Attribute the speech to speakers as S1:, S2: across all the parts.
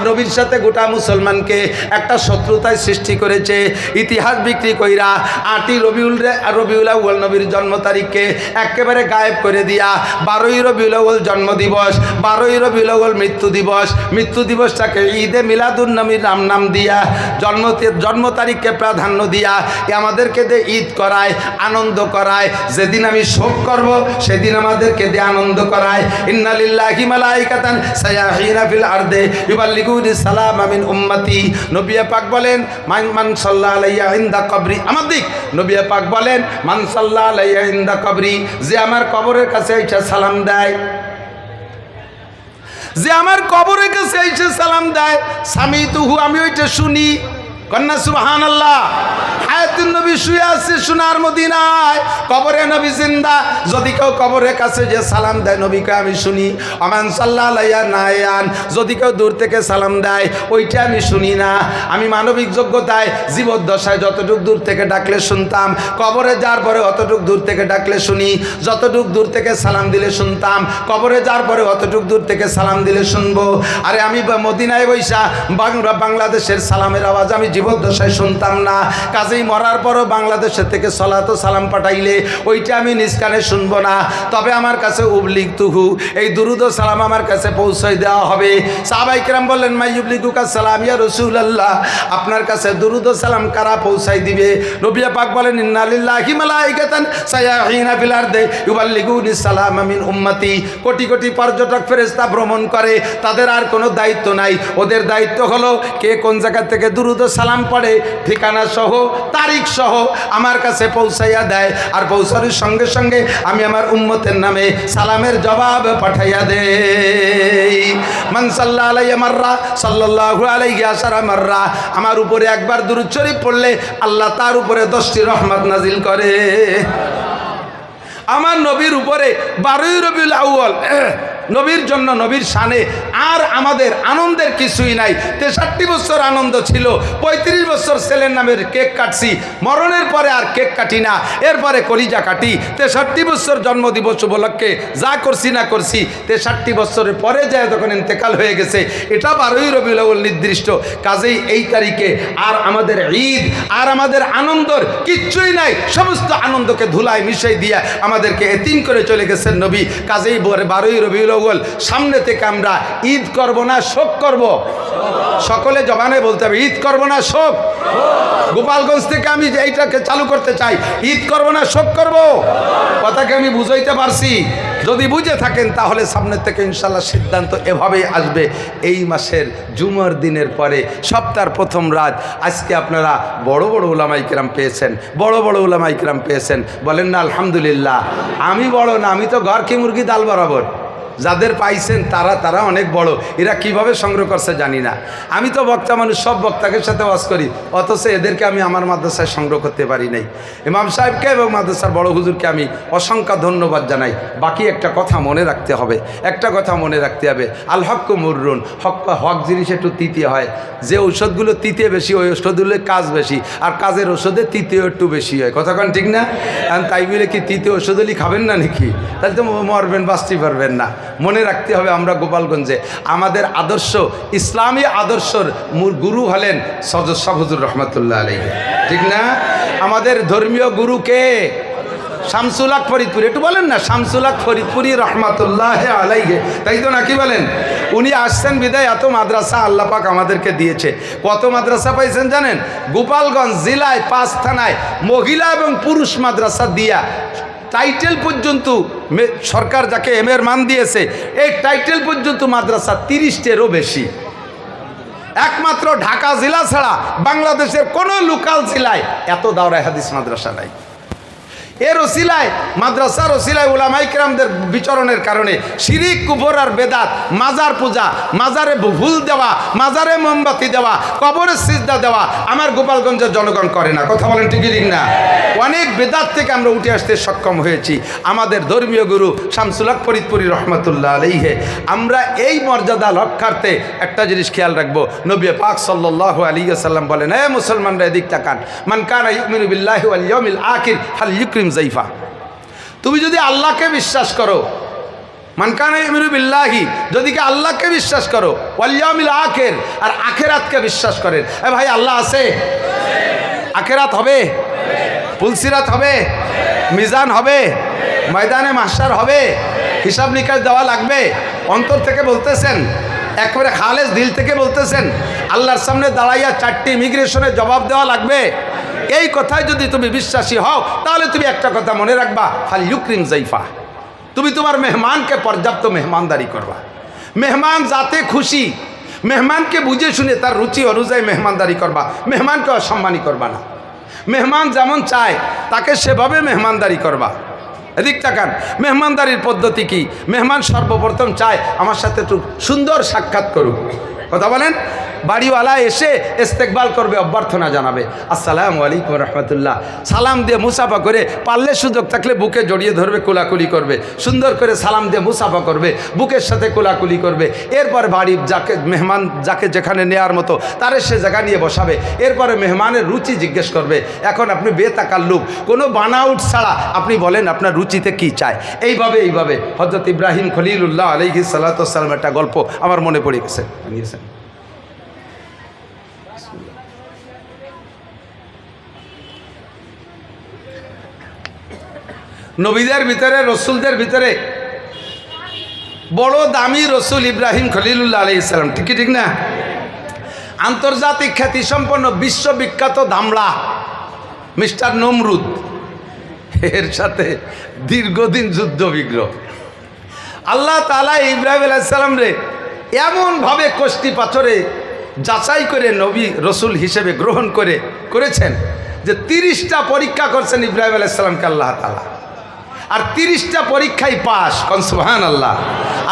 S1: নবীর সাথে গোটা মুসলমানকে একটা শত্রুতায় সৃষ্টি করেছে। ইতিহাস বিক্রি কইরা 8ই রবিউল আউয়াল নবীর জন্ম তারিখকে একেবারে গায়েব করে দিয়া 12ই রবিউল আউয়াল জন্মদিবস, 12ই রবিউল আউয়াল মৃত্যু দিবসটাকে ঈদে মিলাদুন নবীর নাম দিয়া জন্ম তারিখকে প্রাধান্য দিয়া আমাদেরকে দিয়ে ঈদ করায়, আনন্দ করায়। যেদিন আমি শোক করব সেদিন আমাদেরকে দিয়ে আনন্দ করায়। ইন্না লিল্লাহি মালাইকাতান সায়াহিনা ফিল আরদে ইউবাল্লিগুনি সালাম মিন উম্মতি। নবী পাক বলেন মান সাল্লাল্লাহু আলাইহি ইনদা কবরি, আমার দিক নবী পাক বলেন মান সাল্লাল্লাহু আলাইহি ইনদা কবরি, যে আমার কবরের কাছে এসে সালাম দেয়, যে আমার কবরের কাছে এসে সালাম দেয়, সামিতুহু, আমি ওইটা শুনি। কন্যা সুবহানাল্লাহ। হায়াতুন নবী শুয়ে আছে সোনার মদিনায়, কবরে নবী জিন্দা। যদি কেউ কবরের কাছে যে সালাম দেয় নবীকে আমি শুনি। আমান সাল্লাল্লাহু আলাইহি নায়ান, যদি কেউ দূর থেকে সালাম দেয় ওইটা আমি শুনি না। আমি মানবিক যোগ্যতায় জীবদ্দশায় যতটুক দূর থেকে ডাকলে শুনতাম, কবরে যাওয়ার পরে অতটুক দূর থেকে ডাকলে শুনি। যতটুক দূর থেকে সালাম দিলে শুনতাম, কবরে যাওয়ার পরে অতটুক দূর থেকে সালাম দিলে শুনবো। আরে আমি মদিনায় বৈশা বাংলাদেশের সালামের আওয়াজ আমি জীবদ্দশায় শুনতাম না। কাজেই মরার পরও বাংলাদেশের থেকে সলাত সালাম পাঠাইলে ওইটা আমি নিজ কানে শুনবো না। তবে আমার কাছে উবলিগ তুহু, এই দুরুদ ও সালাম আমার কাছে পৌঁছাই দেওয়া হবে। সাহাবায়ে কেরাম বললেন মাই ইউবলিগুকা সালাম ইয়া রাসূলুল্লাহ, আপনার কাছে দুরুদ ও সালাম কারা পৌঁছাই দিবে? নবী পাক বলেন ইন্না লিল্লাহি মালাইকাতান সায়াহিনা ফিল আরদি ইউবাল্লিগুনি সালাম মিন উম্মতি। কোটি কোটি পর্যটক ফেরেশতা ভ্রমণ করে, তাদের আর কোনো দায়িত্ব নাই। ওদের দায়িত্ব হলো কে কোন জায়গা থেকে দুরুদ ও সালাম পড়ে ঠিকানা সহ তারিখ সহ আমার কাছে পৌঁছাইয়া দেয়। আর পৌঁছানোর সঙ্গে সঙ্গে আমি আমার উম্মতের নামে সালামের জবাব পাঠাইয়া দেই। মান সাল্লাল্লাহু আলাইহি মাররা সাল্লাল্লাহু আলাইহি আশারা মাররা, আমার উপরে একবার দুরূদ শরীফ পড়লে আল্লাহ তার উপরে 10টি রহমত নাজিল করে। আমার নবীর উপরে 12ই রবিউল আউয়াল নবীর জন্য, নবীর শানে আর আমাদের আনন্দের কিছুই নাই। 63 বছর আনন্দ ছিল, 35 বছর ছেলের নামের কেক কাটছি, মরণের পরে আর কেক কাটি না, এরপরে কলিজা কাটি। 63 বছর জন্মদিবস উপলক্ষে যা করছি না করছি, 63 বছরের পরে যায় যখন ইন্তেকাল হয়ে গেছে, এটা 12ই রবিউল আউয়াল নির্দিষ্ট। কাজেই এই তারিখে আর আমাদের ঈদ আর আমাদের আনন্দর কিচ্ছুই নাই। সমস্ত আনন্দকে ধুলায় মিশাই দিয়ে আমাদেরকে এতিম করে চলে গেছেন নবী। কাজেই 12ই রবিউল আউয়াল সামনে থেকে আমরা ঈদ করব না শোক করব? সকলে জবানে বলতে হবে ঈদ করব না শোক। গোপালগঞ্জ থেকে আমি এইটাকে চালু করতে চাই, ঈদ করব না শোক করব। কথাকে আমি বুঝাইতে পারছি? যদি বুঝে থাকেন তাহলে সামনের থেকে ইনশাল্লাহ সিদ্ধান্ত এভাবেই আসবে। এই মাসের জুমার দিনের পরে সপ্তাহের প্রথম রাত। আজকে আপনারা বড় বড় উলামায়ে কেরাম পেয়েছেন, বড় বড় উলামায়ে কেরাম পেয়েছেন, বলেন না আলহামদুলিল্লাহ। আমি বড় না, আমি তো ঘর কি মুরগি ডাল বরাবর। যাদের পাইছেন তারা অনেক বড়। এরা কিভাবে সংগ্রহ করছে জানি না। আমি তো বক্তা মানুষ, সব বক্তাকে সাথে ওয়াজ করি, অথচ এদেরকে আমি আমার মাদ্রাসায় সংগ্রহ করতে পারি নাই। ইমাম সাহেবকে এবং মাদ্রাসার বড় হুজুরকে আমি অসংখ্য ধন্যবাদ জানাই। বাকি একটা কথা মনে রাখতে হবে, একটা কথা মনে রাখতে হবে, আল হক মুররুন, হক জিনিস একটু তিতে হয়। যে ঔষধগুলো তিতে বেশি ওই ঔষধগুলোর কাজ বেশি, আর কাজের ওষুধে তিতেও একটু বেশি হয়। কথা কন ঠিক না? তাই বলে কি তিতে ওষুধ হলেই খাবেন না নাকি? তাহলে তো মরবেন, বাঁচতে পারবেন না। মনে রাখতে হবে আমরা গোপালগঞ্জে আমাদের আদর্শ, ইসলামী আদর্শর গুরু হলেন সদর শাহ হুজুর রহমতুল্লাহ আলাইহি, ঠিক না? আমাদের ধর্মীয় গুরু কে? শামসুল হক ফরিদপুরি। একটু বলেন না, শামসুল হক ফরিদপুরি রহমতুল্লাহ আলাইহি, তাই তো নাকি বলেন? উনি আসছেন বিদায় এত মাদ্রাসা আল্লাহ পাক আমাদেরকে দিয়েছে। কত মাদ্রাসা পাইছেন জানেন? গোপালগঞ্জ জেলায় 5 থানায় মহিলা এবং পুরুষ মাদ্রাসা দিয়া টাইটেল পর্যন্ত সরকার যাকে এর মান দিয়েছে, এই টাইটেল পর্যন্ত মাদ্রাসা 30টেরও বেশি। একমাত্র ঢাকা জেলা ছাড়া বাংলাদেশের কোনো লোকাল জেলায় এত দাওরায়ে হাদিস মাদ্রাসা নাই। এর ওসিলায় মাদ্রাসার ওসিলায় উলামায়ে কেরামদের বিচরণের কারণে শিরিক, কুফর আর বেদাত, মাজার পূজা, মাজারে ভুল দেওয়া, মাজারে মোমবাতি দেওয়া, কবরে সিজদা দেওয়া আমার গোপালগঞ্জের জনগণ করে না। কথা বলেন ঠিক না? অনেক বেদাত থেকে আমরা উঠে আসতে সক্ষম হয়েছি। আমাদের ধর্মীয় গুরু শামসুল হক ফরিদপুরি রহমতুল্লাহ আলাইহি। আমরা এই মর্যাদা রক্ষার্থে একটা জিনিস খেয়াল রাখবো। নবী পাক সাল্লাল্লাহু আলাইহি ওয়াসাল্লাম বলেন, হে মুসলমানরা এদিক তাকান, মান কানা ইউমিনু বিল্লাহি ওয়াল ইয়াউমিল আখির ফালইউকরিম যাইফা। তুমি যদি আল্লাহকে বিশ্বাস করো, মানকানা ইউমিনু বিল্লাহি, যদি কি আল্লাহকে বিশ্বাস করো, ওয়াল ইয়াউমিল আখির, আর আখিরাতকে বিশ্বাস করেন। এ ভাই, আল্লাহ আছে? আখিরাত হবে, পুলসিরাত হবে, মিজান হবে, ময়দানে মাহশার হবে, হিসাব নিকাশ দেওয়া লাগবে। অন্তর থেকে বলতেছেন, একেবারে খালেস দিল থেকে বলতেছেন, আল্লাহর সামনে দাঁড়াইয়া 4টি ইমিগ্রেশনের জবাব দেওয়া লাগবে। এই কথায় যদি তুমি বিশ্বাসী হও, তাহলে তুমি একটা কথা মনে রাখবা, ফাল ইউক্রিম জাইফা, তুমি তোমার মেহমানকে পর্যাপ্ত মেহমানদারি করবা। মেহমান যাতে খুশি, মেহমানকে বুঝে শুনে তার রুচি অনুযায়ী মেহমানদারি করবা, মেহমানকে অসম্মানী করবা না। মেহমান যেমন চায় তাকে সেভাবে মেহমানদারি করবা। এদিক তাকান, মেহমানদারির পদ্ধতি কি? মেহমান সর্বপ্রথম চায় আমার সাথে একটু সুন্দর সাক্ষাৎ করুক। কথা বলেন, বাড়িওয়ালা এসে ইস্তেকবাল করবে, অভ্যর্থনা জানাবে, আসসালামু আলাইকুম রহমতুল্লাহ, সালাম দিয়ে মুসাফা করে, পারলে সুযোগ থাকলে বুকে জড়িয়ে ধরবে, কোলাকুলি করবে, সুন্দর করে সালাম দিয়ে মুসাফা করবে, বুকের সাথে কোলাকুলি করবে। এরপর বাড়ির যাকে মেহমান যাকে যেখানে নেওয়ার মতো তারে সে জায়গা নিয়ে বসাবে। এরপরে মেহমানের রুচি জিজ্ঞেস করবে। এখন আপনি বেতাকাল্লুক, কোনো বানাউট ছাড়া আপনি বলেন আপনার রুচিতে কি চায়। এইভাবে হযরত ইব্রাহিম খলিলুল্লাহ আলাইহিস সালাতু ওয়াস সালাম একটা গল্প আমার মনে পড়ে গেছে। নবীদের ভিতরে, রসুলদের ভিতরে বড় দামি রসুল ইব্রাহিম খলিলুল্লাহ আলাইহিস সালাম, ঠিক না? আন্তর্জাতিক খ্যাতিসম্পন্ন বিশ্ববিখ্যাত দামড়া মিস্টার নমরুদ, এর সাথে দীর্ঘদিন যুদ্ধ বিগ্রহ। আল্লাহ তাআলা ইব্রাহিম আলাইহিস সালাম রে এমনভাবে কষ্টি পাথরে যাচাই করে নবী রসুল হিসেবে গ্রহণ করেছেন যে 30টা পরীক্ষা করছেন ইব্রাহিম আলাইহিস সালামকে আল্লাহ তাআলা, আর 30টা পরীক্ষায় পাস। কোন সুবহানাল্লাহ।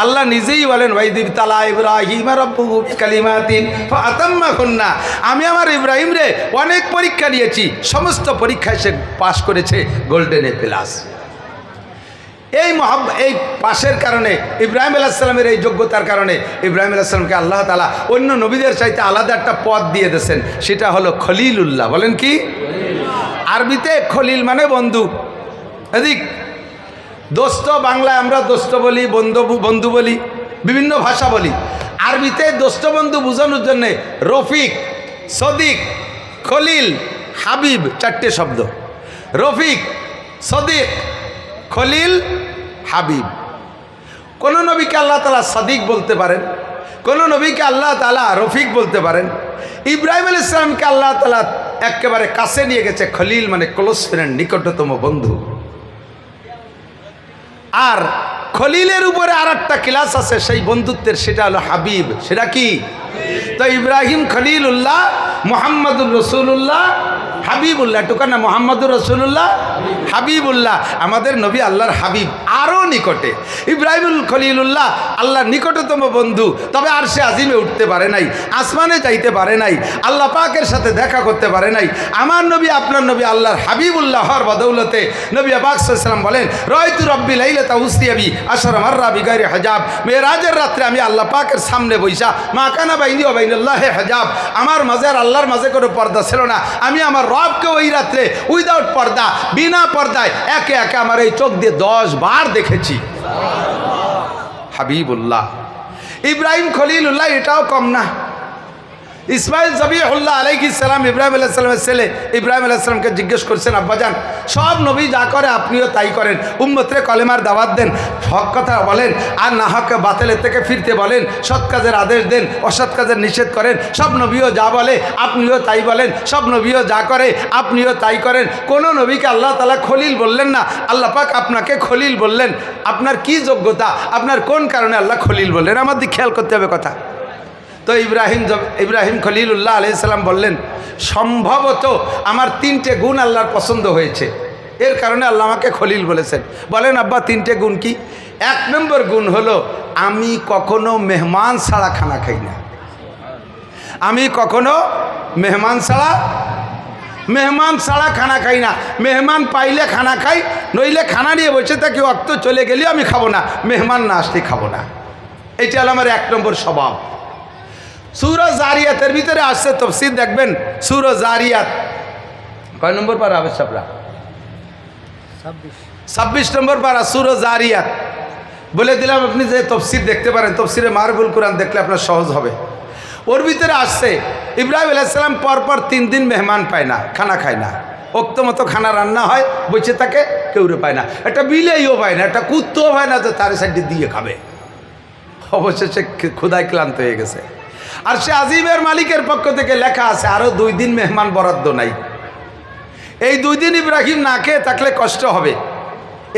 S1: আল্লাহ নিজেই বলেন, ওয়াইদিব তালা ইব্রাহিম রাব্বুহু কালিমাতিন ফাতাম্মাহুন্না, আমি আমার ইব্রাহিম রে অনেক পরীক্ষা নিয়েছি, সমস্ত পরীক্ষায় সে পাস করেছে গোল্ডেন এ প্লাস। এই পাশের কারণে, ইব্রাহিম আলাইহিস সালামের এই যোগ্যতার কারণে ইব্রাহিম আলাইহিস সালামকে আল্লাহ তাআলা অন্য নবীদের চাইতে আলাদা একটা পদ দিয়ে দিয়েছেন, সেটা হলো খলিলুল্লাহ। বলেন কি? আরবিতে খলিল মানে বন্ধু। এদিক দোস্ত, বাংলায় আমরা দোস্ত বলি, বন্ধু বলি, বিভিন্ন ভাষা বলি। আরবিতে দোস্ত বন্ধু বোঝানোর জন্যে রফিক, সদিক, খলিল, হাবিব 4টে শব্দ। রফিক, সদিক, খলিল, হাবিব। কোন নবীকে আল্লাহ তাআলা সদিক বলতে পারেন, কোন নবীকে আল্লাহ তাআলা রফিক বলতে পারেন। ইব্রাহিম আলাইহিস সালামকে আল্লাহ তাআলা একেবারে কাছে নিয়ে গেছে, খলিল মানে ক্লোজ ফ্রেন্ড, নিকটতম বন্ধু। আর খলিলের উপরে আর একটা ক্লাস আছে সেই বন্ধুত্বের, সেটা হলো হাবিব। সেটা কি? তো ইব্রাহিম খলিলুল্লাহ, মুহাম্মদুর রাসূলুল্লাহ, হাবিবুল্লাহ। টুকা না, মুহাম্মদুর রাসূলুল্লাহ, হাবিবুল্লাহ। আমাদের নবী আল্লাহর হাবিব, আরও নিকটে। ইব্রাহিমুল খলিলুল্লাহ আল্লাহর নিকটতম বন্ধু, তবে আরশে আজিমে উঠতে পারে নাই, আসমানে যাইতে পারে নাই, আল্লাহ পাকের সাথে দেখা করতে পারে নাই। আমার নবী, আপনার নবী আল্লাহর হাবিবুল্লাহ হওয়ার বদৌলতে নবী পাক সাল্লাল্লাহু আলাইহি ওয়াসাল্লাম বলেন, রায়তু রাব্বি লাইলাতা উসরিয়াবি আশরা মাররা বিগাইরি হিজাব। মেরাজের রাত্রে আমি আল্লাহ পাকের সামনে বইসা, মা কানা বাইনি ওয়া বাইনাল্লাহি হিজাব, আমার মাঝে আর আল্লাহর মাঝে কোনো পর্দা ছিল না। আমি আমার রবকে ওই রাত্রে উইদাউট পর্দা, বিনা পর্দায় একে একে আমার এই চোখ দিয়ে 10 বার দেখেছি। হাবিবুল্লাহ ইব্রাহিম খলিলুল্লাহ, এটাও কম না। ইসমাইল জবিহুল্লাহ আলাইহিস সালাম, ইব্রাহিম আলাইহিস সালামের ছেলে, ইব্রাহিম আলাইহিস সালামকে জিজ্ঞেস করছেন, আব্বাজান সব নবী যা করে আপনিও তাই করেন, উম্মতরে কলেমার দাওয়াত দেন, হক কথা বলেন, আর না হক বাতিলের থেকে ফিরতে বলেন, সৎ কাজের আদেশ দেন, অসৎ কাজের নিষেধ করেন। সব নবীও যা বলে আপনিও তাই বলেন, সব নবীও যা করে আপনিও তাই করেন। কোন নবীকে আল্লাহ তাআলা খলিল বললেন না, আল্লাহ পাক আপনাকে খলিল বললেন। আপনার কি যোগ্যতা, আপনার কোন কারণে আল্লাহ খলিল বললেন, আমার দিকে খেয়াল করতে হবে কথা। তো ইব্রাহিম খলিলুল্লাহ আলাইহিস সালাম বললেন, সম্ভবত আমার 3টে গুণ আল্লাহর পছন্দ হয়েছে, এর কারণে আল্লাহ আমাকে খলিল বলেছেন। বলেন আব্বা 3টে গুণ কি? 1 নম্বর গুণ হলো, আমি কখনো মেহমান ছাড়া খানা খাই না। আমি কখনো মেহমান ছাড়া খানা খাই না। মেহমান পাইলে খানা খাই, নইলে খানা নিয়ে বসে থাকি, অক্ত চলে গেলেও আমি খাবো না, মেহমান না আসলে খাবো না। এটা হলো আমার 1 নম্বর স্বভাব। সূরা জারিয়াতের ভিতরে আসছে, তাফসীর দেখবেন, সূরা জারিয়াত কয় নম্বর পারা আবেশ সাপরা? 26 নম্বর পারা সূরা জারিয়াত। বলে দিলাম আপনি যে তফসির দেখতে পারেন, তফসিরে মারবুল কোরআন দেখলে আপনার সহজ হবে। ওর ভিতরে আসছে ইব্রাহিম আলাইহিস সালাম পরপর 3 দিন মেহমান পায় না, খানা খায় না, ওক্ত মতো খানা রান্না হয়, বসে থাকে, কেউরে পায় না, একটা বিলেইও পায় না, একটা কুত্তও পায় না, তো তার সাইডে দিয়ে খাবে। অবশেষে ক্ষুধায় ক্লান্ত হয়ে গেছে। আর সে আজিমের মালিকের পক্ষ থেকে লেখা আছে আরও 2 দিন মেহমান বরাদ্দ নাই। এই 2 দিন ইব্রাহিম না খেয়ে থাকলে কষ্ট হবে।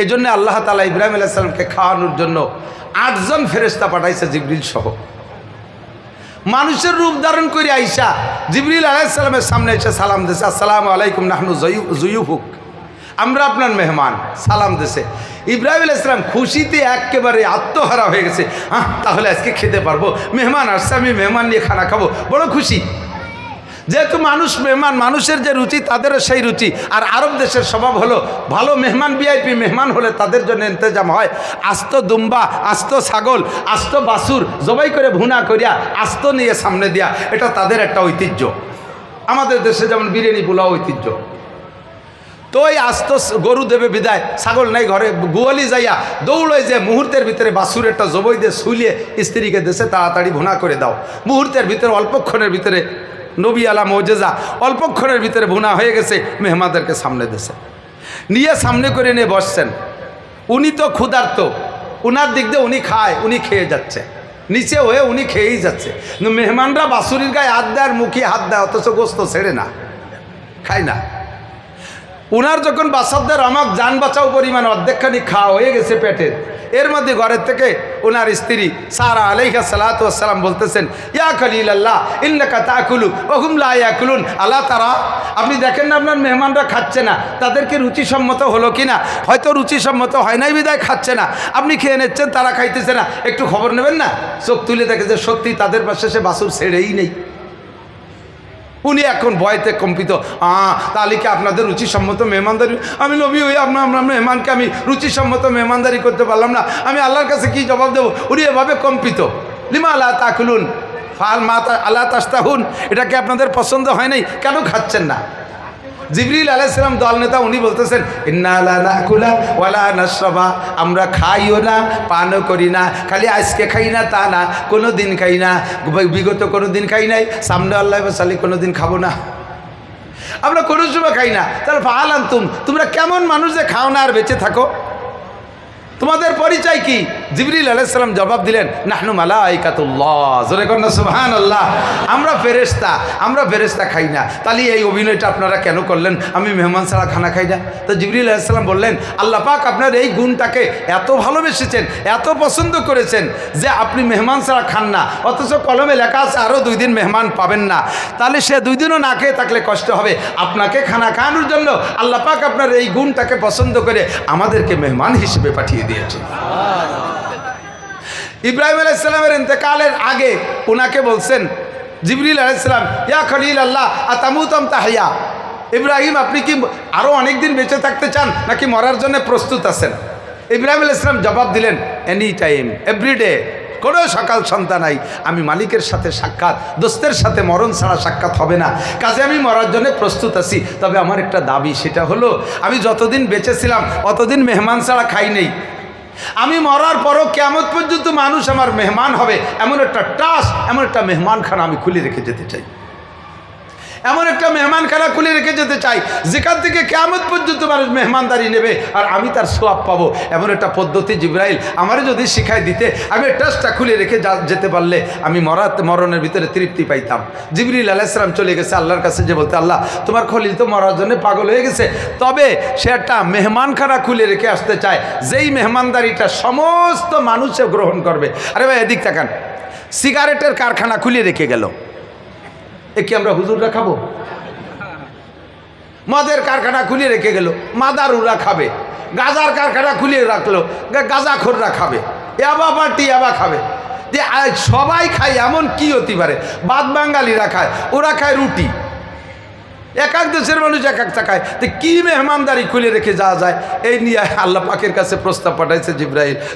S1: এই জন্য আল্লাহ তাআলা ইব্রাহিম আলাইহিস সালামকে খাওয়ানোর জন্য 8 জন ফেরেশতা পাঠাইছে, জিবরিল সহ। মানুষের রূপ ধারণ করে আইসা জিবরিল আলাইহিস সালামের সামনে এসে সালাম দিয়েছে, আসসালামু আলাইকুম নাহনু জুয়ুফুক, আমরা আপনার মেহমান, সালাম দিয়েছে। ইব্রাহিম আলাইহিস সালাম খুশিতে একেবারে আত্মহারা হয়ে গেছে। তাহলে আজকে খেতে পারবো, মেহমান আসছে, আমি মেহমান নিয়ে খানা খাবো, বড় খুশি। যেহেতু মানুষ মেহমান, মানুষের যে রুচি তাদেরও সেই রুচি। আর আরব দেশের স্বভাব হলো ভালো মেহমান, ভিআইপি মেহমান হলে তাদের জন্য ইন্তজাম হয় আস্ত দুম্বা, আস্ত ছাগল, আস্ত বাছুর জবাই করে ভুনা করিয়া আস্ত নিয়ে সামনে দিয়া, এটা তাদের একটা ঐতিহ্য। আমাদের দেশে যেমন বিরিয়ানি পোলাও ঐতিহ্য। তো ওই আস্ত গরু দেবে বিদায়, ছাগল নাই ঘরে, গোয়ালি যাইয়া দৌড়ে যে মুহূর্তের ভিতরে বাছুর একটা জবই দিয়ে শুইলে স্ত্রীকে দেশে তাড়াতাড়ি ভুনা করে দাও। মুহূর্তের ভিতরে, অল্পক্ষণের ভিতরে, নবী আলা মৌজেজা, অল্পক্ষণের ভিতরে ভুনা হয়ে গেছে, মেহমানদেরকে সামনে দিয়েছে, নিয়ে সামনে করে নিয়ে বসছেন। উনি তো ক্ষুধার্ত, উনার দিক দিয়ে উনি খায়, উনি খেয়ে যাচ্ছে, নিচে হয়ে উনি খেয়েই যাচ্ছে। কিন্তু মেহমানরা বাছুরির গায়ে হাত দেয় আর মুখে হাত দেয়, অথচ গোস্ত ছেড়ে না, খায় না। উনার যখন বাচ্চাদের আমাক যান বাঁচাও পরিমাণ অর্ধেকখানি খাওয়া হয়ে গেছে পেটের, এর মধ্যে ঘরের থেকে ওনার স্ত্রী সারা আলাইহা সালাতু ওয়াস সালাম বলতেছেন, ইয়া খলিলাল্লাহ ইন্নাকা তাকুলু ওয়া হুম লা ইয়াকুলুন, আল্লাহ তারা, আপনি দেখেন না আপনার মেহমানরা খাচ্ছে না, তাদেরকে রুচিসম্মত হলো কি না? হয়তো রুচিসম্মত হয় নাই বিদায় খাচ্ছে না, আপনি খেয়ে নিচ্ছেন, তারা খাইতেছে না, একটু খবর নেবেন না? চোখ তুলে দেখে যে সত্যি তাদের পাশে সে বাছুর ছেড়েই নেই। উনি এখন ভয়তে কম্পিত, তাহলে কি আপনাদের রুচিসম্মত মেহমানদারি, আমি নবী হয়ে আপনার মেহমানকে আমি রুচিসম্মত মেহমানদারি করতে পারলাম না, আমি আল্লাহর কাছে কি জবাব দেবো? উনি এভাবে কম্পিত। লিমা আল্লাহ তাকুলুন ফাল মা আল্লাহ তাস্তাহুন, এটা কি আপনাদের পছন্দ হয় নাই? কেন খাচ্ছেন না? জিবরিল আলাইহিস সালাম দল নেতা, উনি বলতেছেন, ইন্না লা নাকুলা ওয়ালা নাশরাবা, আমরা খাইও না, পানও করি না। খালি আজকে খাই না তা না, কোনো দিন খাই না, বিগত কোনো দিন খাই নাই, সামনে আল্লাহ বাসালি কোনো দিন খাবো না, আমরা কোনো সময় খাই না। তাহলে ফাহাল আনতুম, তোমরা কেমন মানুষ যে খাও না আর বেঁচে থাকো? তোমাদের পরিচয় কি? জিবরিল আলাইহিস সালাম জবাব দিলেন, নাহনু মালাইকাতুল্লাহ, জোরে কর না সুবহানাল্লাহ, আমরা ফেরেশতা, আমরা ফেরেশতা খাই না। তাহলে এই অভিনয়টা আপনারা কেন করলেন, আমি মেহমান ছাড়া খানা খাই না? তো জিবরিল আলাইহিস সালাম বললেন, আল্লাহ পাক আপনার এই গুণটাকে এত ভালোবেসেছেন, এত পছন্দ করেছেন যে আপনি মেহমান ছাড়া খান না, অথচ কলমে লেখা আছে আরও 2 দিন মেহমান পাবেন না। তাহলে সে 2 দিনও না খেয়ে থাকলে কষ্ট হবে। আপনাকে খানা খাওয়ানোর জন্য আল্লাহ পাক আপনার এই গুণটাকে পছন্দ করে আমাদেরকে মেহমান হিসেবে পাঠিয়ে দিয়েছে। ইব্রাহিম আলাইহিস সালামের ইন্তেকালের আগে উনাকে বলছেন জিবরিল আলাইহিস সালাম, ইয়া খলিল আল্লাহ আতামুতাম তাহিয়া, ইব্রাহিম আপনি কি আরও অনেক দিন বেঁচে থাকতে চান নাকি মরার জন্য প্রস্তুত আছেন? ইব্রাহিম আলাইহিস সালাম জবাব দিলেন, এনি টাইম, এভরিডে, কোনো সকাল সন্ধ্যা নাই, আমি মালিকের সাথে সাক্ষাৎ, দোস্তের সাথে মরণ ছাড়া সাক্ষাৎ হবে না, কাজে আমি মরার জন্য প্রস্তুত আছি। তবে আমার একটা দাবি, সেটা হলো আমি যতদিন বেঁচে ছিলাম অতদিন মেহমান ছাড়া খাই নেই। আমি মরার পরও কিয়ামত পর্যন্ত মানুষ আমার মেহমান হবে, এমন একটা ট্রাস্ট, এমন একটা মেহমানখানা আমি খুলে রেখে যেতে চাই, এমন একটা মেহমানখানা খুলে রেখে যেতে চাই যেখান থেকে কিয়ামত পর্যন্ত মানুষ মেহমানদারি নেবে আর আমি তার সোয়াব পাবো। এমন একটা পদ্ধতি জিবরাইল আমারে যদি শিখাই দিতে, আমি ট্রাস্টটা খুলে রেখে যেতে পারলে আমি মরণের ভিতরে তৃপ্তি পাইতাম। জিবরিল আলাইহিস সালাম চলে গেছে আল্লাহর কাছে, যে বলতে, আল্লাহ তোমার খলিল তো মরার জন্য পাগল হয়ে গেছে, তবে সে একটা মেহমানখানা খুলে রেখে আসতে চায়, যেই মেহমানদারিটা সমস্ত মানুষে গ্রহণ করবে। আরে ভাই এদিক তাকান, সিগারেটের কারখানা খুলে রেখে গেল, এ কি আমরা হুজুররা খাবো? মদের কারখানা খুলে রেখে গেল, মাদারুরা খাবে। গাজার কারখানা খুলে রাখলো, গাজাখোররা খাবে। ইয়াবা পার্টি ইয়াবা খাবে। যে সবাই খায় এমন কি হতে পারে? বাদ বাঙালিরা খায়, ওরা খায় রুটি। এক এক দেশের মানুষ এক এক টাকায়, তো কি মেহমানদারি খুলে রেখে যাওয়া যায়, এই নিয়ে আল্লাহ পাকের কাছে প্রস্তাব পাঠাইছে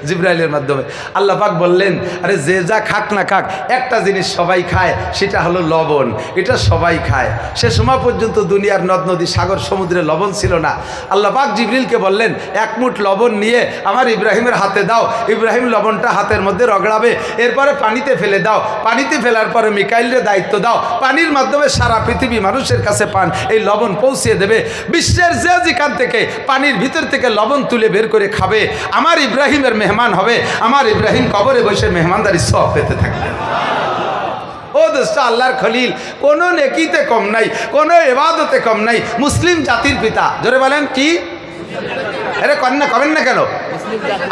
S1: জিব্রাইলের মাধ্যমে। আল্লাহ পাক বললেন, আরে যে যা খাক না খাক, একটা জিনিস সবাই খায়, সেটা হলো লবণ। এটা সবাই খায়। সে সময় পর্যন্ত দুনিয়ার নদ নদী সাগর সমুদ্রে লবণ ছিল না। আল্লাহ পাক জিবরিলকে বললেন, এক মুঠ লবণ নিয়ে আমার ইব্রাহিমের হাতে দাও। ইব্রাহিম লবণটা হাতের মধ্যে রগড়াবে, এরপরে পানিতে ফেলে দাও। পানিতে ফেলার পরে মিকাইলের দায়িত্ব দাও, পানির মাধ্যমে সারা পৃথিবী মানুষের কাছে পান এই লবণ পৌঁছে দেবে। বিশ্বের যে যেখান থেকে পানির ভিতর থেকে লবণ তুলে বের করে খাবে, আমার ইব্রাহিমের মেহমান হবে। আমার ইব্রাহিম কবরে বসে মেহমানদারি সব পেতে থাকবে। ও দোস্ত, আল্লাহর খলিল কোনো নেকিতে কম নাই, কোনো ইবাদতে কম নাই। মুসলিম জাতির পিতা, জোরে বলেন কি? আরে কন্যা কবেন না কেন?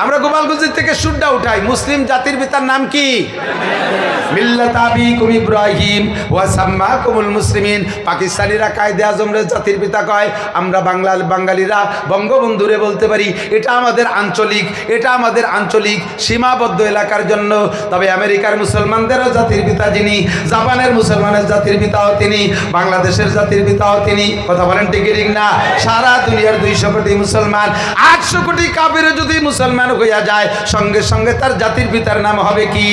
S1: আমরা গোপালগঞ্জ থেকে সুরটা উঠাই। মুসলিম জাতির পিতার নাম কি? মিল্লাত আবিকুম ইব্রাহিম ওয়া সাম্মাকুমুল মুসলিমিন। পাকিস্তানিরা কায়দে আজমরে জাতির পিতা কয়, আমরা বাঙালিরা বঙ্গবন্ধুরে বলতে পারি। এটা আমাদের আঞ্চলিক, এটা আমাদের আঞ্চলিক সীমাবদ্ধ এলাকার জন্য। তবে আমেরিকার মুসলমানদেরও জাতির পিতা যিনি, জাপানের মুসলমানের জাতির পিতাও তিনি, বাংলাদেশের জাতির পিতাও তিনি। কথা বলেন ঠিক না? সারা দুনিয়ার 200 কোটি মুসলমান, 800 কোটি কাফির যদি মুসলমান হইয়া যায়, সঙ্গে সঙ্গে তার জাতির পিতার নাম হবে কি?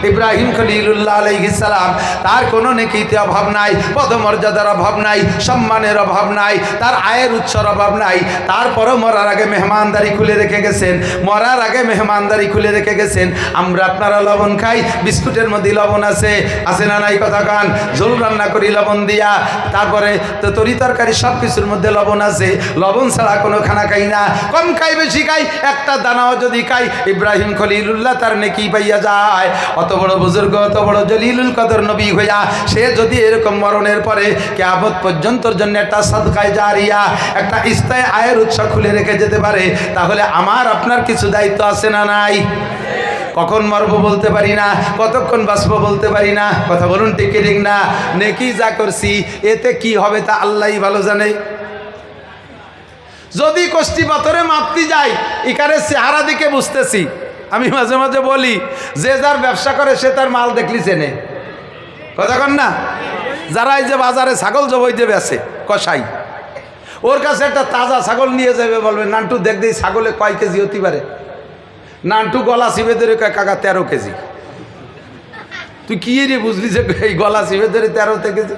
S1: ইব্রাহিম খলিলুল্লাহ আলাইহিস সালাম। তার কোনো নেকিতে অভাব নাই, পদমর্যাদার অভাব নাই, সম্মানের অভাব নাই, তার আয়ের উৎসর অভাব নাই। তারপরও মরার আগে মেহমানদারি খুলে রেখে গেছেন, মরার আগে মেহমানদারি খুলে রেখে গেছেন। আমরা আপনারা লবণ খাই, বিস্কুটের মধ্যে লবণ আছে, আছে না নাই? কথা কান। ঝোল রান্না করি লবণ দিয়া, তারপরে তো তরি তরকারি সব কিছুর মধ্যে লবণ আছে। লবণ ছাড়া কোনো খানা খাই না, কম খাই বেশি খাই, একটা দানাও যদি খাই, ইব্রাহিম খলিলুল্লাহ তার নেকি পাইয়া যায়। অত বড় বুজুর্গ, অত বড় জলিলুল কদর নবী হইয়া সে যদি এরকম মরণের পরে কিয়ামত পর্যন্তর জন্য একটা সাদকায়ে জারিয়া, একটা স্থায়ী আয়ের উৎস খুলে রেখে যেতে পারে, তাহলে আমার আপনার কিছু দায়িত্ব আছে না নাই? কখন মরবো বলতে পারি না, কতক্ষণ বাঁচবো বলতে পারি না। কথা বলুন ঠিক ঠিক না? নেকি যা করছি এতে কি হবে তা আল্লাহই ভালো জানে। যদি কষ্টি পাথরে মাপতে যাই, এখানে চেহারা দিকে বুঝতেছি। আমি মাঝে মাঝে বলি, যে যার ব্যবসা করে সে তার মাল দেখলি চেনে। কথা কন না? যারা এই যে বাজারে ছাগল জবাই দেবে আছে কষাই, ওর কাছে একটা তাজা ছাগল নিয়ে যাবে, বলবে নান্টু দেখ দিই ছাগলে কয় কেজি হতে পারে। নান্টু গলা চিপে ধরে কয়, কাকা 13 কেজি। তুই কি রে বুঝলি যে এই গলা চিপে ধরে 13 কেজি?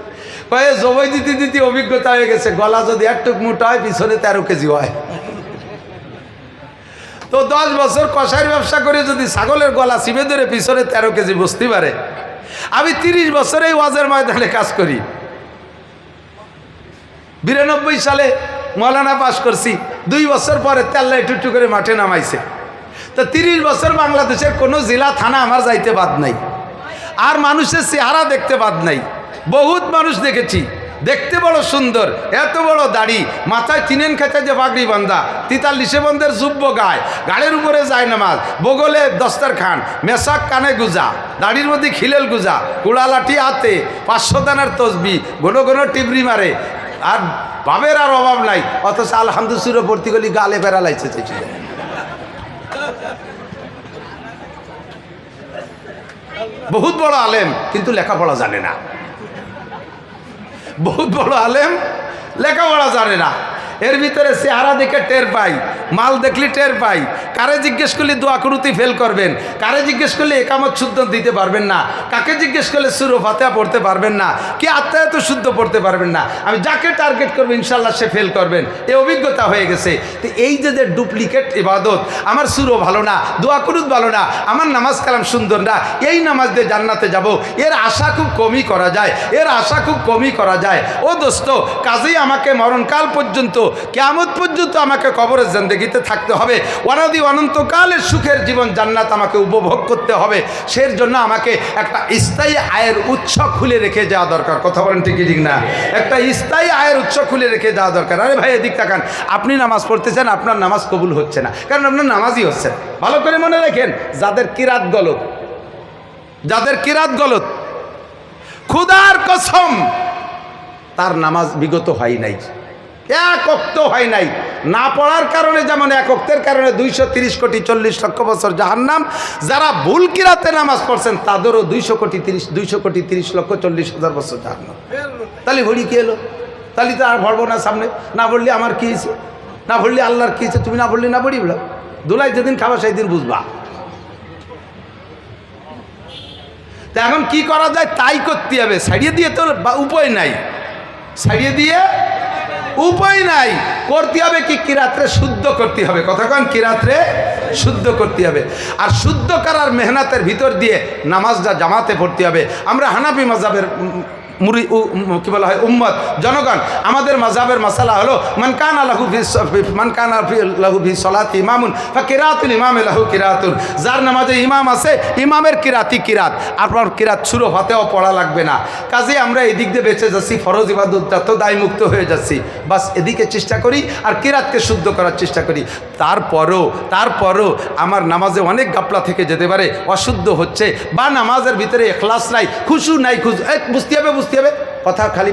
S1: কয়ে জবাই দিতে দিতে অভিজ্ঞতা হয়ে গেছে, গলা যদি একটুক মোটা হয় পিছনে 13 কেজি হয়। তো 10 বছর কষাইয়ের ব্যবসা করে যদি ছাগলের গলা চিপে ধরে পিছনে 13 কেজি বুঝতে পারে। আমি 30 বছর এই ওয়াজের ময়দানে কাজ করি। 92 সালে মৌলানা পাশ করছি, 2 বছর পরে তেল্লা একটু করে মাঠে নামাইছে। তো 30 বছর বাংলাদেশের কোনো জেলা থানা আমার যাইতে বাদ নাই, আর মানুষের চেহারা দেখতে বাদ নাই। বহুত মানুষ দেখেছি, দেখতে বড় সুন্দর, এত বড় দাড়ি, মাথায় তিনেন খেতে যে পাগড়ি বান্ধা, 43 বন্ধের যুব্য গায়, গাড়ির উপরে যায় নামাজ, বগলে দস্তরখান, মেশাক কানে গুজা, দাড়ির মধ্যে খিলেল গুজা, কুড়া লাঠি হাতে, 500 দানার তসবি, ঘন ঘন টিবরি মারে, আর ভাবের আর অভাব নাই। অথচ আলহামদুলিল্লাহ ভর্তি গলি গালে বেড়া লাইছে। বহুত বড় আলেম কিন্তু লেখাপড়া জানে না। বহুত বড় আলেম লেখাপড়া জানে না। এর ভিতরে চেহারা দেখে টের পাই, মাল দেখলি টের পাই। কারে জিজ্ঞেস করলে দোয়া কুরুতি ফেল করবেন, কারে জিজ্ঞেস করলে একামত শুদ্ধ দিতে পারবেন না, কাকে জিজ্ঞেস করলে সূরা ফাতিহা পড়তে পারবেন না, কি আত্মায়াত শুদ্ধ পড়তে পারবেন না। আমি যাকে টার্গেট করবো ইনশাল্লাহ সে ফেল করবেন, এই অভিজ্ঞতা হয়ে গেছে। তো এই যে ডুপ্লিকেট ইবাদত, আমার সুরও ভালো না, দোয়া কুরুত ভালো না, আমার নামাজ কালাম সুন্দর না, এই নামাজ দিয়ে জান্নাতে যাব, এর আশা খুব কমই করা যায়, এর আশা খুব কমই করা যায়। ও দোস্ত, কাজেই আমাকে মরণকাল পর্যন্ত, কিয়ামত পর্যন্ত আমাকে কবরের জিন্দেগিতে থাকতে হবে। অনাদি অনন্তকালের সুখের জীবন জান্নাত আমাকে উপভোগ করতে হবে। সের জন্য আমাকে একটা স্থায়ী আয়ের উৎস খুলে রেখে যাওয়া দরকার। কথা বলেন ঠিক ঠিক না? একটা স্থায়ী আয়ের উৎস খুলে রেখে যাওয়া দরকার। আরে ভাই এদিক তাকান, আপনি নামাজ পড়তেছেন, আপনার নামাজ কবুল হচ্ছে না, কারণ আপনার নামাজই হচ্ছে। ভালো করে মনে রাখেন, যাদের কিরাত গলত, যাদের কিরাত গলত, খুদার কসম তার নামাজ বিগত হয় নাই, এক ওয়াক্ত হয় নাই। না পড়ার কারণে যেমন এক ওয়াক্তের কারণে 230 কোটি 40 লক্ষ বছর জাহান্নাম, যারা ভুল কিরাতে নামাজ পড়ছেন তাদেরও 200 কোটি 30 লক্ষ 40 হাজার বছর জাহান্নাম। তাহলে ভুড়ি কি এলো? তাহলে তো আর ভরবো না সামনে, না বললে আমার কী হয়েছে, না বললে আল্লাহর কী হয়েছে, তুমি না বললে না পড়ি বলো, দোলাই যেদিন খাবা সেই দিন বুঝবা। তা এখন কি করা যায় তাই করতে হবে, ছাড়িয়ে দিয়ে তো উপায় নাই, ছাড়িয়ে দিয়ে উপায় নাই, করতে হবে কি কিরাত্রে শুদ্ধ করতে হবে, কথা কন কিরাত্রে শুদ্ধ করতে হবে। আর শুদ্ধ করার মেহনতের ভিতর দিয়ে নামাজটা জামাতে পড়তে হবে। আমরা হানাফি মাযহাবের কি বলা হয় উম্মত জনগণ, আমাদের মাযহাবের মাসালা হলো মান কানা লাহু ফি সলাতি ইমামুন ফাকিরাতুল ইমামি লাহু কিরাতুন, যার নামাজে ইমাম আছে ইমামের কিরাতি কিরাত, আপনার কিরাত শুরু হতেও পড়া লাগবে না। কাজে আমরা এদিক দিয়ে বেঁচে যাচ্ছি, ফরজ ইবাদতটা তো দায়মুক্ত হয়ে যাচ্ছি, বাস এদিকে চেষ্টা করি আর কিরাতকে শুদ্ধ করার চেষ্টা করি। তারপরও আমার নামাজে অনেক গাপলা থেকে যেতে পারে, অশুদ্ধ হচ্ছে বা নামাজের ভিতরে ইখলাস নাই, খুশু নাই, বুঝতে হবে কথা খালি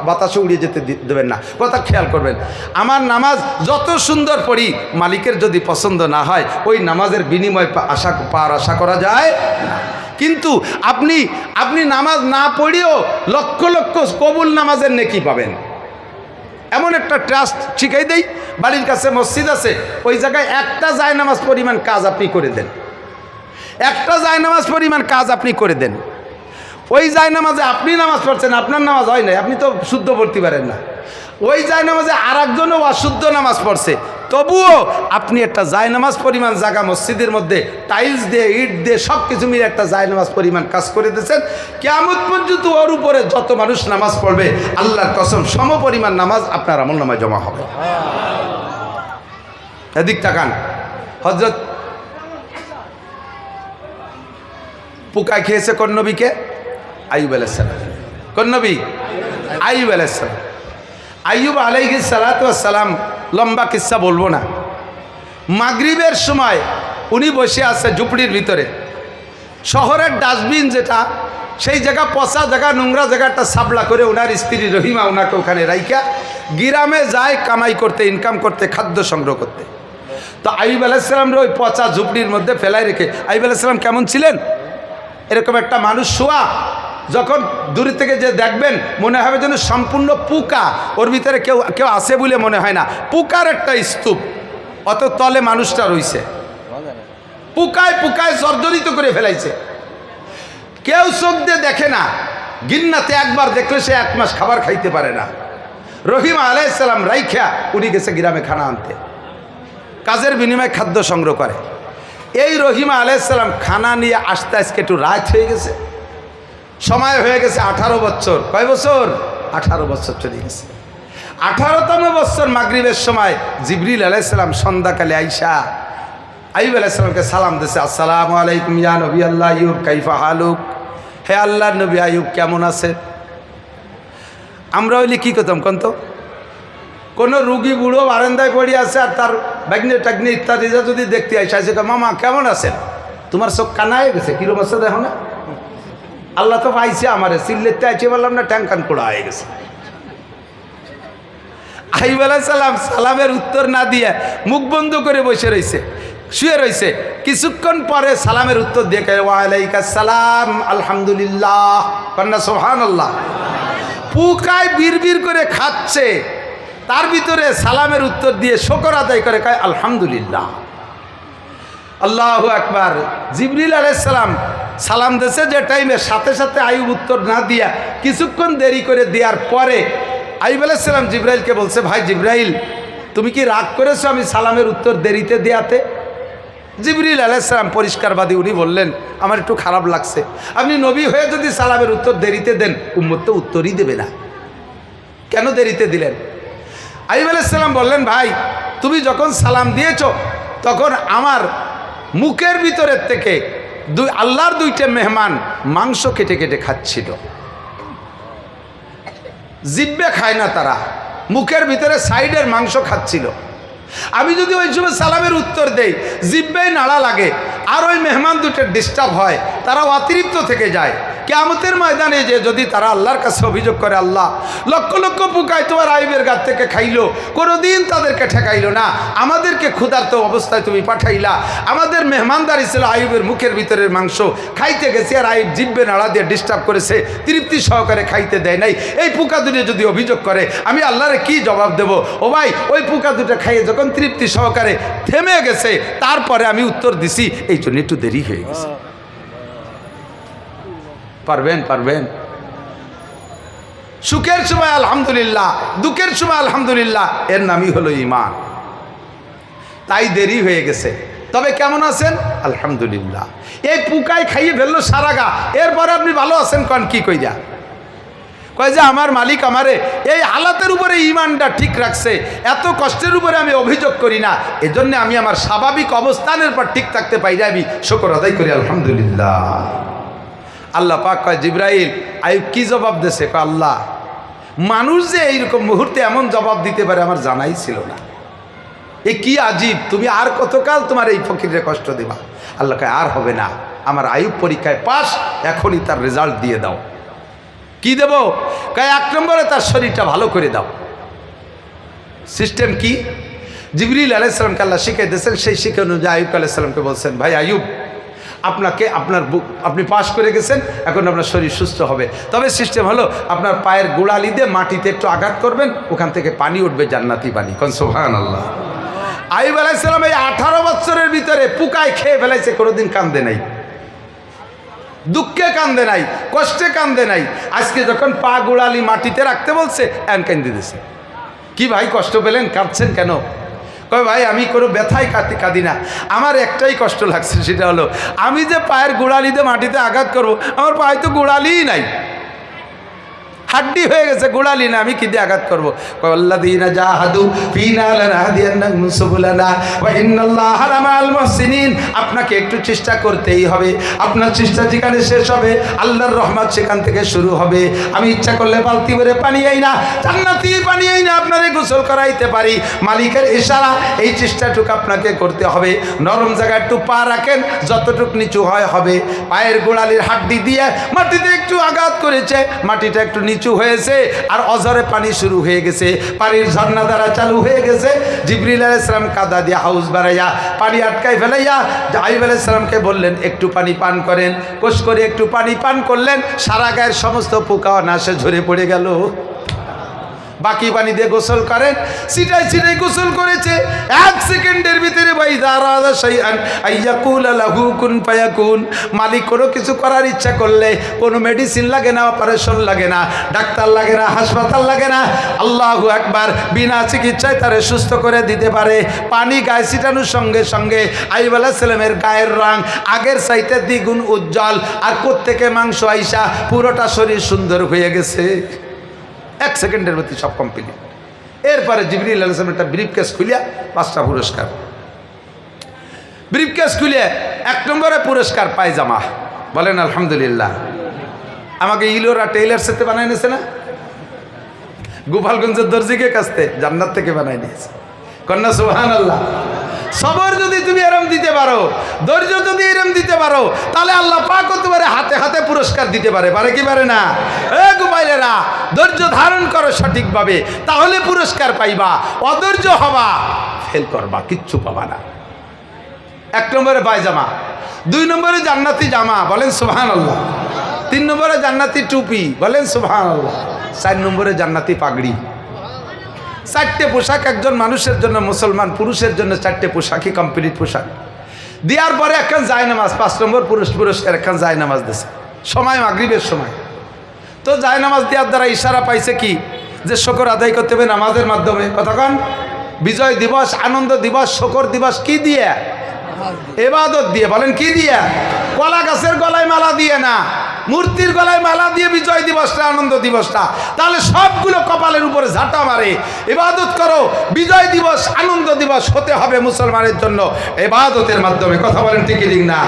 S1: বাতাসে উড়িয়ে যেতে দেবেন না, কথা খেয়াল করবেন। আমার নামাজ যত সুন্দর পড়ি মালিকের যদি পছন্দ না হয় ওই নামাজের বিনিময় আশা করা যায় না। কিন্তু আপনি নামাজ না পড়িও লক্ষ লক্ষ কবুল নামাজের নেকি পাবেন। এমন একটা ট্রাস্ট শিখাই দেই, বাড়ির কাছে মসজিদ আছে, ওই জায়গায় একটা জায়নামাজ পরিমাণ কাজ আপনি করে দেন, একটা জায়নামাজ পরিমাণ কাজ আপনি করে দেন। ওই জায়নামাজে আপনি নামাজ পড়ছেন, আপনার নামাজ হয় নাই, আপনি তো শুদ্ধ পড়তে পারেন না, ওই জায়নামাজে আর একজনও অশুদ্ধ নামাজ পড়ছে, তবুও আপনি একটা জায়নামাজ পরিমাণ জায়গা মসজিদের মধ্যে টাইলস দিয়ে ইট দিয়ে সব কিছু মিলে একটা জায়নামাজ পরিমাণ কাজ করে দিয়েছেন। কিয়ামত পর্যন্ত ওর উপরে যত মানুষ নামাজ পড়বে আল্লাহর কসম সম পরিমাণ নামাজ আপনার আমলনামায় জমা হবে। এদিক তাকান, হযরত পোকা খেয়েছে কোন নবীকে? আইয়ুব আলাইহিস সালাম। কোন নবী? আইয়ুব আলাইহিস সালাম। আইয়ুব আলাইহিস সালাতু ওয়াস সালাম, লম্বা কিস্সা বলবো না। মাগরিবের সময় উনি বসে আছে ঝুপড়ির ভিতরে, শহরের ডাস্টবিন যেটা, সেই জায়গা পচা জায়গা, নোংরা জায়গাটা সাবলা করে ওনার স্ত্রী রহিমা ওনাকে ওখানে রাইখা গ্রামে যায় কামাই করতে, ইনকাম করতে, খাদ্য সংগ্রহ করতে। তো আইয়ুব আলাইহিস সালামরে ওই পচা ঝুপড়ির মধ্যে ফেলাই রেখে, আইয়ুব আলাইহিস সালাম কেমন ছিলেন? এরকম একটা মানুষ শোয়া, যখন দূর থেকে যে দেখবেন মনে হবে যেন সম্পূর্ণ পুকা, ওর ভিতরে কেউ আছে বলে মনে হয় না, পুকার একটা স্তূপ, অত তলে মানুষটা রইছে, পুকায় জর্জরিত করে ফেলাইছে, কেউ চোখ দিয়ে দেখে না, গিন্নাতে একবার দেখলে সে 1 মাস খাবার খাইতে পারে না। রহিমা আলাইহিস সালাম রাইখা উনি গেছে গ্রামে খানা আনতে, কাজের বিনিময়ে খাদ্য সংগ্রহ করে। এই রহিমা আলাইহিস সালাম খানা নিয়ে আসতে আজকে একটু রাত হয়ে গেছে, সময় হয়ে গেছে 18 বছর। কয় বছর? 18 বছর চলে গেছে। 18তম বছর মাগরিবের সময় জিবরিল আলাইহিস সালাম সন্ধ্যাকালে আইসা আইয়ুব আলাইহিস সালামকে সালাম দিয়েছে, আসসালামু আলাইকুম ইয়া নবী আল্লাহ আইয়ুব কাইফা হালুক, হে আল্লাহর নবী আইয়ুব কেমন আছেন? আমরা হইলে কী করতাম কোন তো, কোনো রুগী বুড়ো বারান্দায় পড়ে আছে আর তার ব্যাগনে টাগনে ইত্যাদি যদি দেখতে আসে, মামা কেমন আছেন? তোমার চোখ কানা হয়ে গেছে, কিরম আছে দেখো না, আল্লাহ তো পাইছে আমারে, চিল্লেতে আইছে বললাম না, ট্যাং কান কোড়া হয়ে গেছে। আইয়ুব আলাইহিস সালাম সালামের উত্তর না দিয়ে মুখ বন্ধ করে বসে রয়েছে, শুয়ে রয়েছে। কিছুক্ষণ পরে সালামের উত্তর দিয়ে কে, ওয়ালাইকুম সালাম আলহামদুলিল্লাহ, কন্যা সুবহানাল্লাহ। পুকায় বিড়বিড় করে খাচ্ছে, তার ভিতরে সালামের উত্তর দিয়ে শুকর আদায় করে কয় আলহামদুলিল্লাহ। আল্লাহু আকবার। জিবরিল আলাইহিস সালাম সালাম দিয়েছে যে টাইমে, সাথে সাথে আইয়ুব উত্তর না দিয়া কিছুক্ষণ দেরি করে দেওয়ার পরে আইয়ুব আলাইহিস সালাম জিবরাইলকে বলছে, ভাই জিবরাইল তুমি কি রাগ করেছো আমি সালামের উত্তর দেরিতে দেয়াতে? জিবরিল আলাইহিস সালাম পরিষ্কারবাদী, উনি বললেন আমার একটু খারাপ লাগছে, আপনি নবী হয়ে যদি সালামের উত্তর দেরিতে দেন উম্মত তো উত্তরই দেবে না, কেন দেরিতে দিলেন? আইয়ুব আলাইহিস সালাম বললেন, ভাই তুমি যখন সালাম দিয়েছো তখন আমার মুখের ভিতরের থেকে আল্লাহর 2টা মেহমান মাংস কেটে কেটে খাচ্ছিল, জিব্বে খায় না তারা, মুখের ভিতরে সাইডের মাংস খাচ্ছিল। আমি যদি ওই সময় সালামের উত্তর দেই, জিব্বেই নাড়া লাগে আর ওই মেহমান 2টা ডিস্টার্ব হয়, তারা অতিরিক্ত থেকে যায়, কিয়ামতের ময়দানে যে যদি তারা আল্লাহর কাছে অভিযোগ করে, আল্লাহ লক্ষ লক্ষ পোকায় তোমার আইবের গাছ থেকে খাইলো, কোনোদিন তাদেরকে ঠেকাইলো না, আমাদেরকে ক্ষুধার্ত অবস্থায় তুমি পাঠাইলা, আমাদের মেহমানদারি ছিল আইবের মুখের ভিতরের মাংস খাইতে গেছে, আর আইব জিব্বে নাড়া দিয়ে ডিস্টার্ব করেছে, তৃপ্তি সহকারে খাইতে দেয় নাই, এই পোকা দুটো যদি অভিযোগ করে আমি আল্লাহরে কি জবাব দেব? ও ভাই, ওই পোকা দুটো খাইয়ে যখন তৃপ্তি সহকারে থেমে গেছে, তারপরে আমি উত্তর দিছি, এই জন্য একটু দেরি হয়ে গেছে। পারবেন? সুখের সময় আলহামদুলিল্লাহ, দুঃখের সময় আলহামদুলিল্লাহ, এর নামই হলো ঈমান। তাই দেরি হয়ে গেছে। তবে কেমন আছেন? আলহামদুলিল্লাহ। এই পোকায় খাইয়ে ফেললো সারা গা, এরপরে আপনি ভালো আছেন কন কি কইরা? কয় যে আমার মালিক আমারে এই হালাতের উপরে ঈমানটা ঠিক রাখছে, এত কষ্টের উপরে আমি অভিযোগ করি না, এজন্য আমি আমার স্বাভাবিক অবস্থানের পর ঠিক থাকতে পাই, আমি শুকর আদায় করি আলহামদুলিল্লাহ। আল্লাহ পাক কয়, জিবরাইল আইয়ুব কি জবাব দেছে? কয়, আল্লাহ মানুষ যে এইরকম মুহূর্তে এমন জবাব দিতে পারে আমার জানাই ছিল না, এ কি আজীব, তুমি আর কতকাল তোমার এই ফকিরে কষ্ট দেবা? আল্লাহ কয়, আর হবে না, আমার আইয়ুব পরীক্ষায় পাস, এখনই তার রেজাল্ট দিয়ে দাও। কি দেব? কয়, 1 নম্বরে তার শরীরটা ভালো করে দাও। সিস্টেম কি? জিবরিল আলাইহিস সালামকে আল্লাহ শিখিয়ে দিয়েছেন, সেই শিক্ষা অনুযায়ী আইয়ুব আলাইহিস সালামকে বলছেন, ভাই আইয়ুব, আপনি পাস করে গেছেন, এখন আপনার শরীর সুস্থ হবে। তবে সিস্টেম হলো আপনার পায়ের গোড়ালি দিয়ে মাটিতে একটু আঘাত করবেন, ওখান থেকে পানি উঠবে, জান্নাতি পানি। কোন সুবহানাল্লাহ। আইয়ুব আলাইহিস সালাম এই 18 বছরের ভিতরে পোকায় খেয়ে ফেলাইছে, কোনোদিন কান্দে নাই, দুঃখে কান্দে নাই, কষ্টে কান্দে নাই। আজকে যখন পা গোড়ালি মাটিতে রাখতে বলছে, এন কান্দে দিছে। কি ভাই কষ্ট পেলেন, কাঁদছেন কেন? কয়, ভাই আমি কোনো ব্যথাই কাঁদি না, আমার একটাই কষ্ট লাগছে, সেটা হলো আমি যে পায়ের গোড়ালিতে মাটিতে আঘাত করব, আমার পায়ে তো গোড়ালিই নাই, হাড্ডি হয়ে গেছে, গোড়ালি না, আমি কি দিয়ে আঘাত করবো? আল্লাযীনা জাহাদু ফীনা লানাহদিয়ান্নাহুম সুবুলানা ওয়া ইন্নাল্লাহা লামাআল মুহসিনিন। আপনাকে একটু চেষ্টা করতেই হবে, আপনার চেষ্টা যেখানে শেষ হবে আল্লাহর রহমত সেখান থেকে শুরু হবে। আমি ইচ্ছা করলে বালতি ভরে পানি আই না, জান্নাতি পানি আই না, আপনারে গোসল করাইতে পারি, মালিকের ইশারা, এই চেষ্টাটুকু আপনাকে করতে হবে। নরম জায়গায় একটু পা রাখেন, যতটুক নিচু হয় হবে। পায়ের গোড়ালির হাড্ডি দিয়ে মাটিতে একটু আঘাত করেছে, মাটিটা একটু নিচু হয়েছে, আর অঝরে পানি শুরু হয়ে গেছে, পানির ঝর্ণা দ্বারা চালু হয়ে গেছে। জিবরিল আলাইহিস সালাম কাদা দিয়ে হাউস বাড়াইয়া পানি আটকাই ফেলাইয়া আইয়ুব আলাইহিস সালামকে বললেন, একটু পানি পান করেন। কোষ করে একটু পানি পান করলেন, সারা গায়ের সমস্ত পোকা নাশে ঝরে পড়ে গেল। বাকি পানি দিয়ে গোসল করেন, সিটাই সিটাই গোসল করেছে। 1 সেকেন্ডের ভিতরে মালিক কোনো কিছু করার ইচ্ছা করলে কোনো মেডিসিন লাগে না, অপারেশন লাগে না, ডাক্তার লাগে না, হাসপাতাল লাগে না, আল্লাহু আকবার, বিনা চিকিৎসায় তারে সুস্থ করে দিতে পারে। পানি গায়ে ছিটানোর সঙ্গে সঙ্গে আইয়ুব আলাইহিস সালামের গায়ের রং আগের চাইতে দ্বিগুণ উজ্জ্বল, আর কোত্থেকে মাংস আইসা পুরোটা শরীর সুন্দর হয়ে গেছে। 1 সেকেন্ডের মধ্যে সব কমপ্লিট। এরপরে জিবরিল আলাইহিস সালাম একটা ব্রিফকেস খুলিয়া 5টা পুরস্কার, ব্রিফকেস খুলিয়া 1 নম্বরে পুরস্কার পায়জামা। বলেন আলহামদুলিল্লাহ। আমাকে ইলোরা টেইলার সাথে বানাই নিয়েছে না, গোপালগঞ্জের দর্জিকে কাছতে জান্নাত থেকে বানাই নিয়েছে। কন্যা সুবহানাল্লাহ। সবর যদি তুমি এরম দিতে পারো, ধৈর্য যদি এরম দিতে পারো, তাহলে আল্লাহ পাক তোমারে হাতে হাতে পুরস্কার দিতে পারে। পারে কি পারে না? এ গোপাইলেরা, ধৈর্য ধারণ করো সঠিকভাবে, তাহলে পুরস্কার পাইবা। অধৈর্য হবা, ফেল করবা, কিচ্ছু পাবা না। 1 নম্বরে পায়জামা, 2 নম্বরে জান্নাতি জামা, বলেন সুবহানাল্লাহ। 3 নম্বরে জান্নাতি টুপি, বলেন সুবহানাল্লাহ। 4 নম্বরে জান্নাতি পাগড়ি। 4টে পোশাক একজন মানুষের জন্য, মুসলমান পুরুষের জন্য 4টে পোশাকই কমপ্লিট পোশাক। দেওয়ার পরে একখান জায়নামাজ, 5 নম্বর পুরস্কার, একখান জায়নামাজ দিয়েছে। সময় মাগরিবের সময়। তো জায়নামাজ দেওয়ার দ্বারা ইশারা পাইছে কি, যে শুকর আদায় করতে হবে নামাজের মাধ্যমে। কতক্ষণ? বিজয় দিবস, আনন্দ দিবস, শুকর দিবস কি দিয়ে? ইবাদত দিয়ে। বলেন কি দিয়ে? কলা গাছের গলায় মালা দিয়ে না, মূর্তির গলায় মালা দিয়ে বিজয় দিবসটা, আনন্দ দিবসটা। তাহলে সবগুলো কপালের উপরে ঝাঁটা মারে। ইবাদত করো, বিজয় দিবস, আনন্দ দিবস হতে হবে মুসলমানের জন্য ইবাদতের মাধ্যমে। কথা বলেন ঠিক না?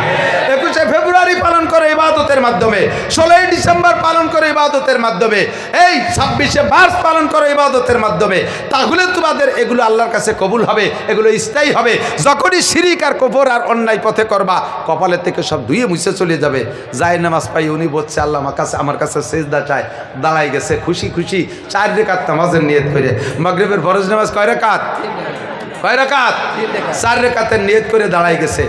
S1: 21শে ফেব্রুয়ারি পালন করে ইবাদতের মাধ্যমে, 16ই ডিসেম্বর পালন করে ইবাদতের মাধ্যমে, এই 26শে মার্চ পালন করে ইবাদতের মাধ্যমে, তাহলে তোমাদের এগুলো আল্লাহর কাছে কবুল হবে, এগুলো স্থায়ী হবে। যখনই শিরিক আর কুফর আর অন্যায় পথে করবা, কপালের থেকে সব ধুয়ে মুছে চলে যাবে। যায় নামাজ পাই উনি বলছে আল্লাহ আমার কাছে সেজদা চায়, দাঁড়াই গেছে খুশি খুশি 4 রাকাত নামাজের নিয়ত করে। মাগরিবের ফরজ নামাজ কয় রাকাত? 4 রাকাতের নিয়ত করে দাঁড়াই গেছে।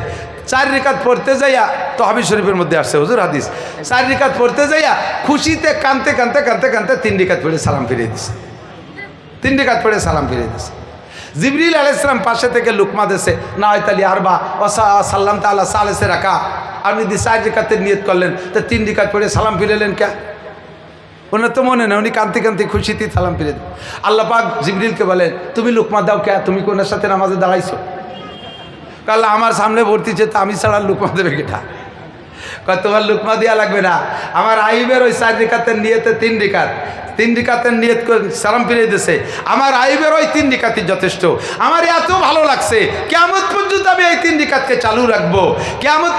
S1: 4 রাকাত পড়তে যাইয়া তহবি শরীফের মধ্যে আসছে হুজুর হাদিস, 4 রাকাত পড়তে যাইয়া খুশিতে কানতে 3 রাকাত পড়ে সালাম ফিরিয়ে দিছে। 3 রাকাত পড়ে সালাম ফিরিয়ে দিছে। জিবরিল আলাইহিস সালাম পাশে থেকে লুকমা দেশে না হয় তালি আরবা সাল্লাম তাআলা সালেসে রাখা, আপনি 4 রাকাতের নিয়ত করলেন, তো 3 রাকাত পড়ে সালাম ফিরালেন কে? ওনার তো মনে না, উনি কান্তি খুশিতে সালাম ফিরে দেন। আল্লাহ পাক জিবরিলকে বলেন তুমি লুকমা দাও কে? তুমি কোনার সাথে নামাজে দাঁড়াইছো? আল্লাহ আমার সামনে ভর্তিছে, তো আমি ছাড়া লুকমা দেবে কেটা? তোমার লুকমা দেওয়া লাগবে না, আমার আইবের ওই 4 রাকাতের নিয়তে 3 রাকাতের নিয়ত করে সালাম ফিরিয়ে দিয়েছে। আমার আইবের ওই 3 রাকাতই যথেষ্ট। আমার এত ভালো লাগছে, কিয়ামত পর্যন্ত আমি এই 3 রাকাতকে চালু রাখবো। কিয়ামত